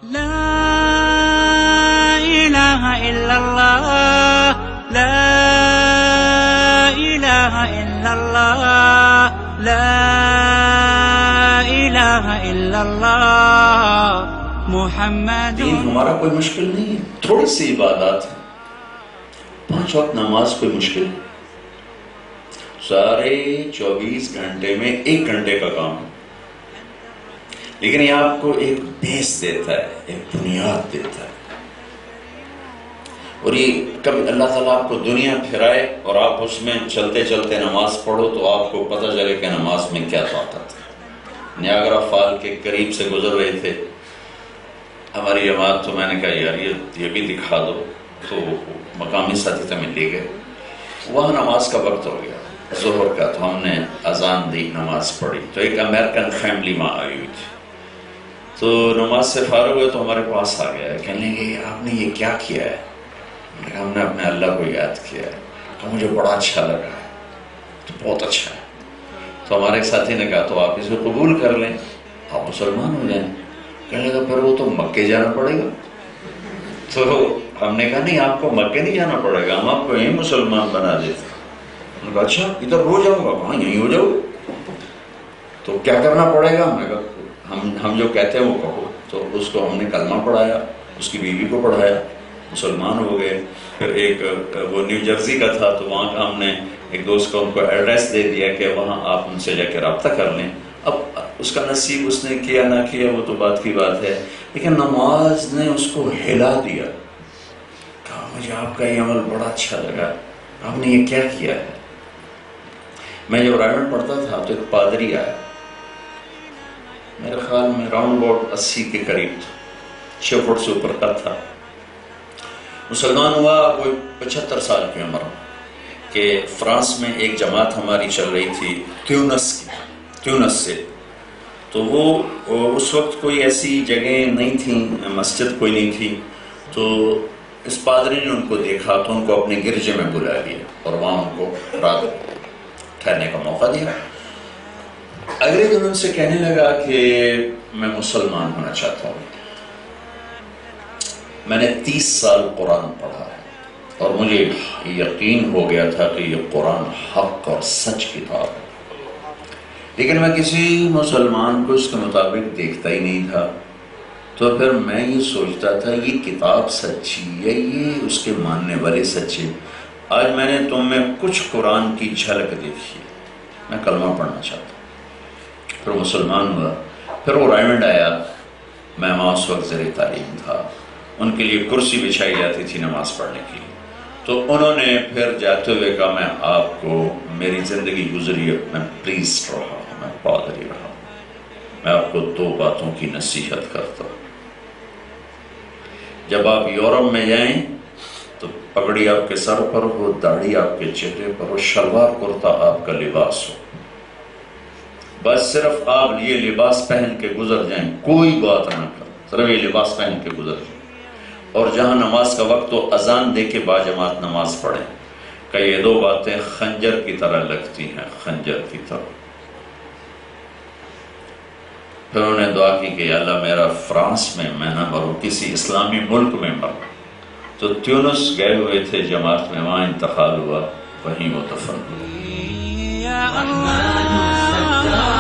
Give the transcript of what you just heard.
لا إله إلا الله لا إله إلا الله لا إله إلا الله محمد. دین ہمارا کوئی مشکل نہیں ہے، تھوڑی سی عبادات ہے، 5 وقت نماز کوئی مشکل ہے، سارے 24 گھنٹے میں 1 گھنٹے کا کام ہے، لیکن یہ آپ کو ایک بیس دیتا ہے، ایک بنیاد دیتا ہے، اور یہ کبھی اللہ تعالیٰ آپ کو دنیا پھرائے اور آپ اس میں چلتے چلتے نماز پڑھو تو آپ کو پتہ چلے کہ نماز میں کیا طاقت ہے. نیاگرا فال کے قریب سے گزر رہے تھے ہماری جماعت، تو میں نے کہا یار یہ بھی دکھا دو، تو مقامی ساتھی میں لے گئے. وہاں نماز کا وقت ہو گیا ظہر کا، تو ہم نے اذان دی، نماز پڑھی، تو ایک امریکن فیملی ماں آئی ہوئی تھی، تو نماز سے فارغ ہوئے تو ہمارے پاس آ گیا ہے، کہنے لگے آپ نے یہ کیا کیا ہے؟ ہم نے اپنے اللہ کو یاد کیا ہے. تو مجھے بڑا اچھا لگا ہے، تو بہت اچھا ہے. تو ہمارے ایک ساتھی نے کہا تو آپ اسے قبول کر لیں، آپ مسلمان ہو جائیں. کہنے لگا پھر وہ تو مکے جانا پڑے گا. تو ہم نے کہا نہیں، آپ کو مکے نہیں جانا پڑے گا، ہم آپ کو یہیں مسلمان بنا دیتے ہیں. انہوں نے کہا اچھا ادھر ہو جاؤں گا؟ کہاں یہیں ہو جاؤ. تو کیا کرنا پڑے گا؟ ہم نے کہا ہم جو کہتے ہیں وہ کہو. تو اس کو ہم نے کلمہ پڑھایا، اس کی بیوی کو پڑھایا، مسلمان ہو گئے. پھر ایک وہ نیو جرسی کا تھا، تو وہاں کا ہم نے ایک دوست کو ان کو ایڈریس دے دیا کہ وہاں آپ ان سے جا کے رابطہ کر لیں. اب اس کا نصیب اس نے کیا نہ کیا وہ تو بات کی بات ہے، لیکن نماز نے اس کو ہلا دیا. کہا مجھے آپ کا یہ عمل بڑا اچھا لگا، آپ نے یہ کیا کیا ہے. میں جب رائمنڈ پڑھتا تھا تو ایک پادری آیا، میرے خیال میں راؤنڈ اباؤٹ 80 کے قریب تھا، 6 فٹ سے اوپر قد تھا. مسلمان ہوا کوئی 75 سال کی عمر میں، کہ فرانس میں ایک جماعت ہماری چل رہی تھی تیونس سے. تو وہ اس وقت کوئی ایسی جگہ نہیں تھی، مسجد کوئی نہیں تھی. تو اس پادری نے ان کو دیکھا تو ان کو اپنے گرجے میں بلا لیا اور وہاں ان کو رات ٹھہرنے کا موقع دیا. اگلے دن ان سے کہنے لگا کہ میں مسلمان ہونا چاہتا ہوں، میں نے 30 سال قرآن پڑھا ہے اور مجھے یقین ہو گیا تھا کہ یہ قرآن حق اور سچ کتاب ہے، لیکن میں کسی مسلمان کو اس کے مطابق دیکھتا ہی نہیں تھا. تو پھر میں یہ سوچتا تھا یہ کتاب سچی ہے، یہ اس کے ماننے والے سچے. آج میں نے تم میں کچھ قرآن کی جھلک دیکھی، میں کلمہ پڑھنا چاہتا ہوں. پھر مسلمان ہوا. پھر وہ رائمنڈ آیا، میں وہاں اس وقت زیر تعلیم تھا، ان کے لیے کرسی بچھائی جاتی تھی نماز پڑھنے کی. تو انہوں نے پھر جاتے ہوئے کہا میں آپ کو میری زندگی گزری ہے، میں پریسٹ رہا ہوں، میں پادری رہا ہوں، میں آپ کو 2 باتوں کی نصیحت کرتا ہوں. جب آپ یورپ میں جائیں تو پگڑی آپ کے سر پر ہو، داڑھی آپ کے چہرے پر ہو، شلوار کرتا آپ کا لباس ہو. بس صرف آپ یہ لباس پہن کے گزر جائیں، کوئی بات نہ کریں، صرف یہ لباس پہن کے گزر جائیں. اور جہاں نماز کا وقت ہو اذان دے کے باجماعت نماز پڑھیں. کہ یہ 2 باتیں خنجر کی طرح لگتی ہیں، خنجر کی طرح. پھر انہوں نے دعا کی کہ اللہ میرا فرانس میں میں نہ مروں، کسی اسلامی ملک میں مروں. تو تیونس گئے ہوئے تھے جماعت میں، وہاں انتقال ہوا، وہیں وہ دفن ہوئے. رحمن الستار